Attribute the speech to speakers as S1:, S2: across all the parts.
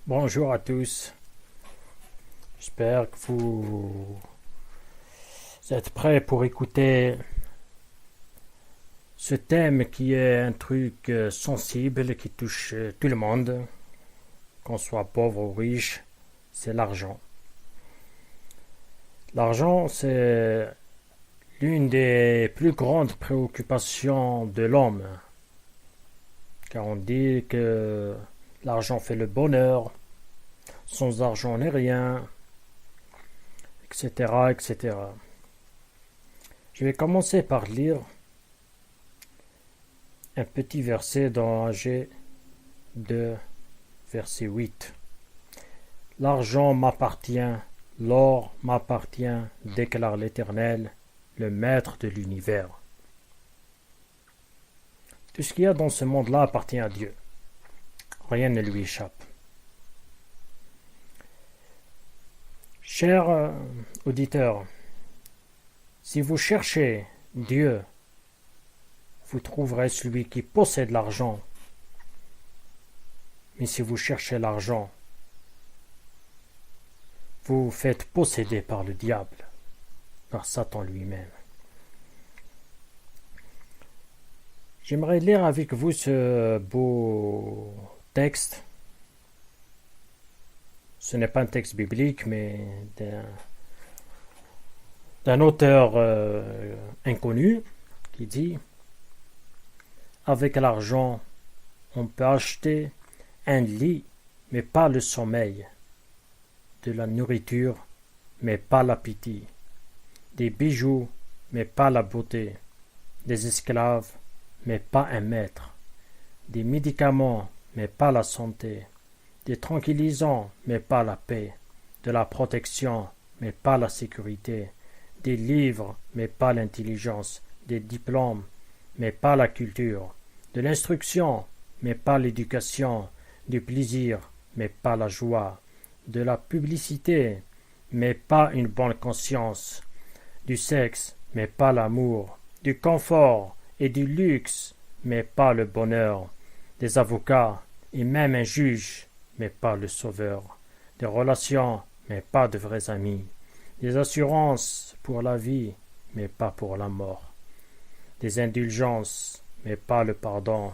S1: Bonjour à tous, j'espère que vous êtes prêts pour écouter ce thème qui est un truc sensible qui touche tout le monde, qu'on soit pauvre ou riche, c'est l'argent. L'argent, c'est l'une des plus grandes préoccupations de l'homme, car on dit que l'argent fait le bonheur, sans argent on n'est rien, etc., etc. Je vais commencer par lire un petit verset dans Agé 2, verset 8. L'argent m'appartient, l'or m'appartient, déclare l'Éternel, le Maître de l'univers. Tout ce qu'il y a dans ce monde-là appartient à Dieu. Rien ne lui échappe. Chers auditeurs, si vous cherchez Dieu, vous trouverez celui qui possède l'argent. Mais si vous cherchez l'argent, vous vous faites posséder par le diable, par Satan lui-même. J'aimerais lire avec vous ce beau texte. Ce n'est pas un texte biblique, mais d'un auteur inconnu qui dit: avec l'argent, on peut acheter un lit, mais pas le sommeil, de la nourriture, mais pas l'appétit, des bijoux, mais pas la beauté, des esclaves, mais pas un maître, des médicaments, mais pas la santé, des tranquillisants, mais pas la paix, de la protection, mais pas la sécurité, des livres, mais pas l'intelligence, des diplômes, mais pas la culture, de l'instruction, mais pas l'éducation, du plaisir, mais pas la joie, de la publicité, mais pas une bonne conscience, du sexe, mais pas l'amour, du confort et du luxe, mais pas le bonheur, des avocats et même un juge, mais pas le sauveur, des relations, mais pas de vrais amis, des assurances pour la vie, mais pas pour la mort, des indulgences, mais pas le pardon,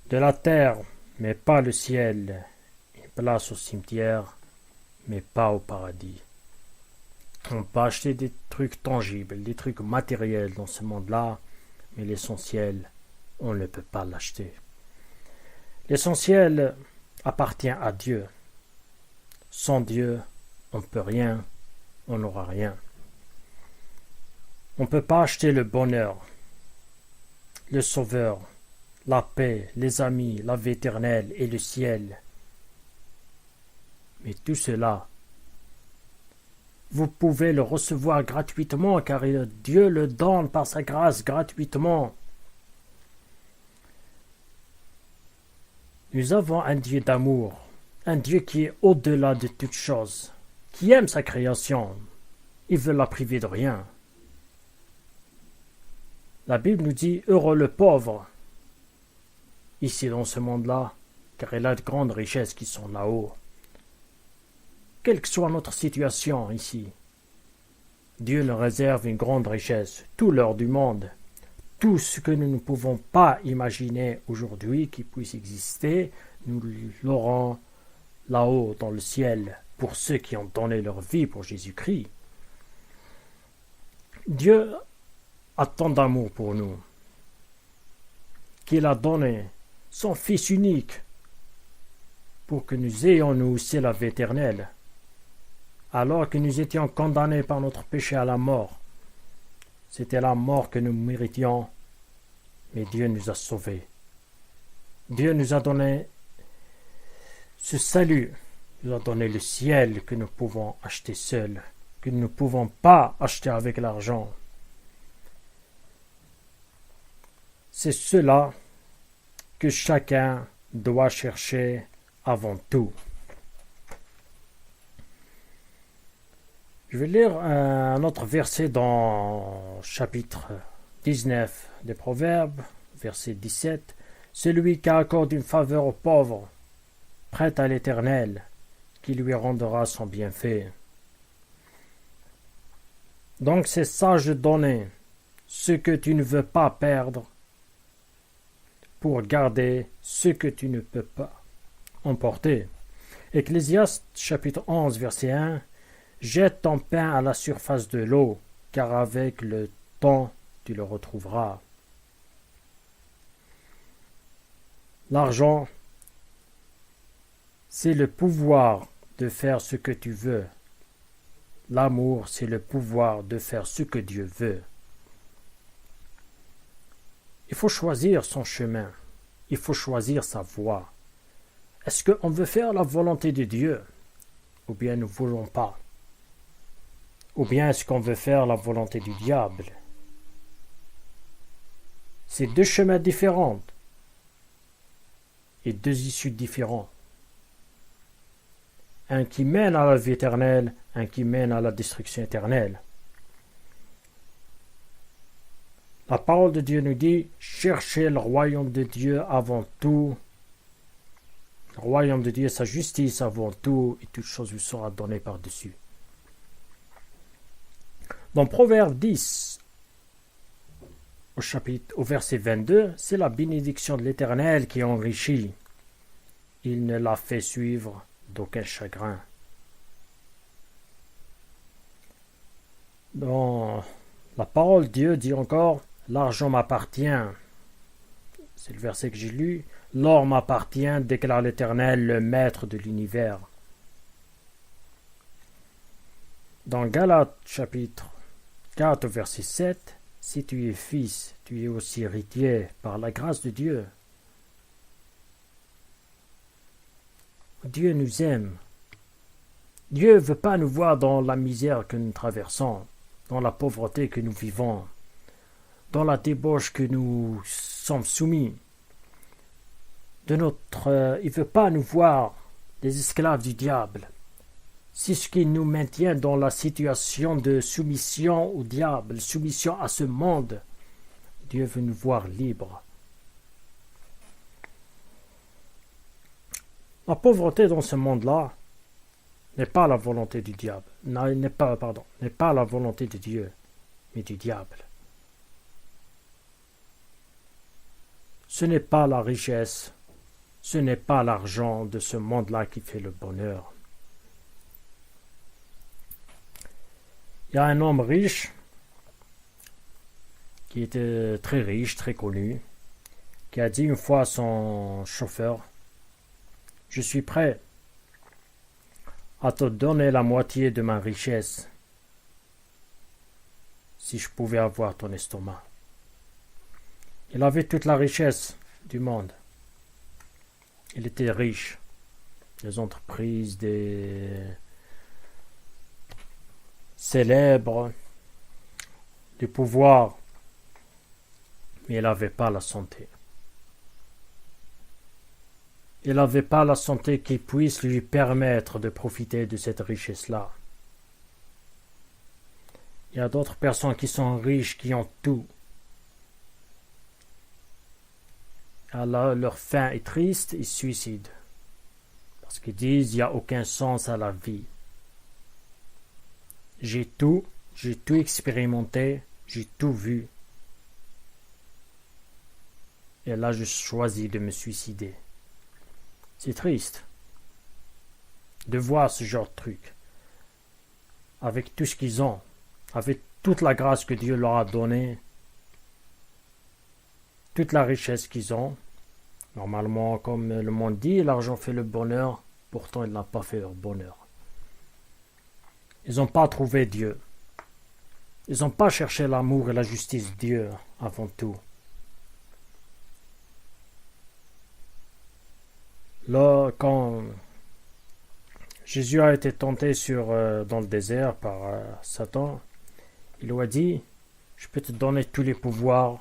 S1: de la terre, mais pas le ciel, une place au cimetière, mais pas au paradis. On peut acheter des trucs tangibles, des trucs matériels dans ce monde-là, mais l'essentiel, on ne peut pas l'acheter. L'essentiel appartient à Dieu. Sans Dieu, on ne peut rien, on n'aura rien. On ne peut pas acheter le bonheur, le sauveur, la paix, les amis, la vie éternelle et le ciel. Mais tout cela, vous pouvez le recevoir gratuitement, car Dieu le donne par sa grâce gratuitement. Nous avons un Dieu d'amour, un Dieu qui est au-delà de toutes choses, qui aime sa création. Il veut la priver de rien. La Bible nous dit: heureux le pauvre, ici dans ce monde-là, car il a de grandes richesses qui sont là-haut. Quelle que soit notre situation ici, Dieu nous réserve une grande richesse, tout l'or du monde. Tout ce que nous ne pouvons pas imaginer aujourd'hui qui puisse exister, nous l'aurons là-haut dans le ciel pour ceux qui ont donné leur vie pour Jésus-Christ. Dieu a tant d'amour pour nous qu'il a donné son Fils unique pour que nous ayons nous aussi la vie éternelle, alors que nous étions condamnés par notre péché à la mort. C'était la mort que nous méritions, mais Dieu nous a sauvés. Dieu nous a donné ce salut, nous a donné le ciel que nous pouvons acheter seuls, que nous ne pouvons pas acheter avec l'argent. C'est cela que chacun doit chercher avant tout. Je vais lire un autre verset dans chapitre 19 des Proverbes, verset 17. Celui qui accorde une faveur aux pauvres prête à l'Éternel, qui lui rendra son bienfait. Donc c'est sage de donner ce que tu ne veux pas perdre pour garder ce que tu ne peux pas emporter. Ecclésiaste chapitre 11 verset 1. Jette ton pain à la surface de l'eau, car avec le temps tu le retrouveras. L'argent, c'est le pouvoir de faire ce que tu veux. L'amour, c'est le pouvoir de faire ce que Dieu veut. Il faut choisir son chemin. Il faut choisir sa voie. Est-ce qu'on veut faire la volonté de Dieu ou bien nous ne voulons pas? Ou bien est-ce qu'on veut faire la volonté du diable? C'est deux chemins différents et deux issues différentes. Un qui mène à la vie éternelle, un qui mène à la destruction éternelle. La parole de Dieu nous dit, cherchez le royaume de Dieu avant tout. Le royaume de Dieu, sa justice avant tout, et toute chose vous sera donnée par-dessus. Dans Proverbe 10, au verset 22, c'est la bénédiction de l'Éternel qui enrichit. Il ne la fait suivre d'aucun chagrin. Dans la parole de Dieu dit encore, l'argent m'appartient. C'est le verset que j'ai lu. L'or m'appartient, déclare l'Éternel, le maître de l'univers. Dans Galates chapitre 4, verset 7, si tu es fils, tu es aussi héritier par la grâce de Dieu. Dieu nous aime. Dieu ne veut pas nous voir dans la misère que nous traversons, dans la pauvreté que nous vivons, dans la débauche que nous sommes soumis. Il ne veut pas nous voir des esclaves du diable. C'est ce qui nous maintient dans la situation de soumission au diable, soumission à ce monde. Dieu veut nous voir libres. La pauvreté dans ce monde-là n'est pas la volonté du diable, n'est pas la volonté de Dieu, mais du diable. Ce n'est pas la richesse, ce n'est pas l'argent de ce monde-là qui fait le bonheur. Il y a un homme riche, qui était très riche, très connu, qui a dit une fois à son chauffeur, « Je suis prêt à te donner la moitié de ma richesse si je pouvais avoir ton estomac. » Il avait toute la richesse du monde. Il était riche. Des entreprises, des célèbres, du pouvoir, mais il n'avait pas la santé. Il n'avait pas la santé qui puisse lui permettre de profiter de cette richesse-là. Il y a d'autres personnes qui sont riches, qui ont tout. Alors, leur fin est triste, ils se suicident. Parce qu'ils disent, il n'y a aucun sens à la vie. J'ai tout expérimenté, j'ai tout vu. Et là, je choisis de me suicider. C'est triste de voir ce genre de truc. Avec tout ce qu'ils ont, avec toute la grâce que Dieu leur a donnée, toute la richesse qu'ils ont. Normalement, comme le monde dit, l'argent fait le bonheur, pourtant il n'a pas fait leur bonheur. Ils n'ont pas trouvé Dieu. Ils n'ont pas cherché l'amour et la justice de Dieu avant tout. Là, quand Jésus a été tenté dans le désert par Satan, il lui a dit, je peux te donner tous les pouvoirs,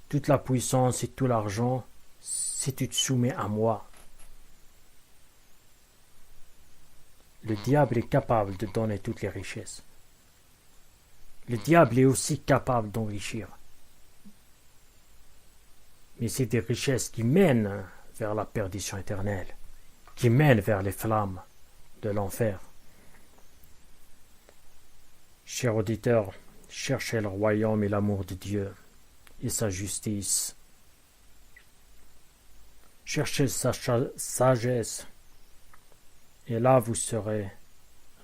S1: toute la puissance et tout l'argent, si tu te soumets à moi. Le diable est capable de donner toutes les richesses. Le diable est aussi capable d'enrichir. Mais c'est des richesses qui mènent vers la perdition éternelle, qui mène vers les flammes de l'enfer. Chers auditeurs, cherchez le royaume et l'amour de Dieu et sa justice. Cherchez sa sagesse, et là vous serez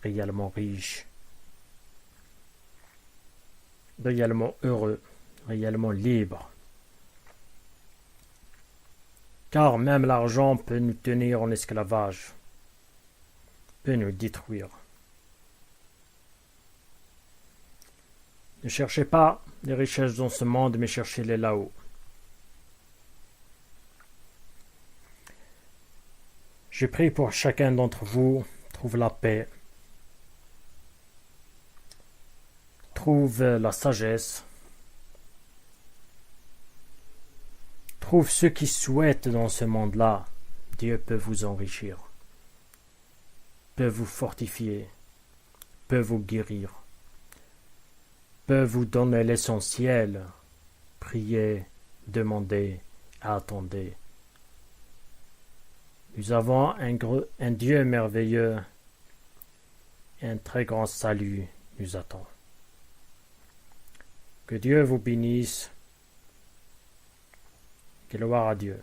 S1: réellement riche, réellement heureux, réellement libre. Car même l'argent peut nous tenir en esclavage, peut nous détruire. Ne cherchez pas les richesses dans ce monde, mais cherchez-les là-haut. Je prie pour chacun d'entre vous, trouve la paix, trouve la sagesse, trouve ceux qui souhaitent dans ce monde-là. Dieu peut vous enrichir, peut vous fortifier, peut vous guérir, peut vous donner l'essentiel. Priez, demandez, attendez. Nous avons un Dieu merveilleux et un très grand salut nous attend. Que Dieu vous bénisse. Gloire à Dieu.